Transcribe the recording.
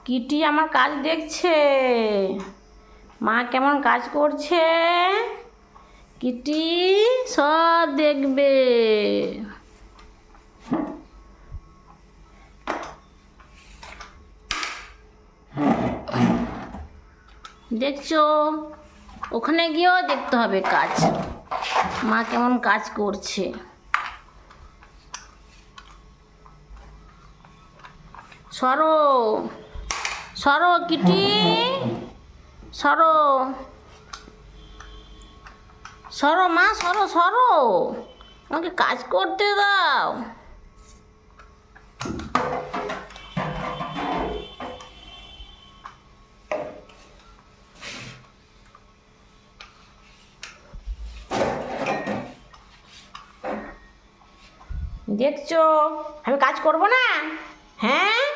Kitty আমার কাজ দেখছে। মা কেমন কাজ করছে কিটি সব দেখবে। দেখছো, ওখানে গিয়েও দেখতে হবে কাজ, মা কেমন কাজ করছে। সরো সরো কিটি, সরো সরো মা, সরো সরো, আমাকে কাজ করতে দাও। দেখছো আমি কাজ করব না? হ্যাঁ,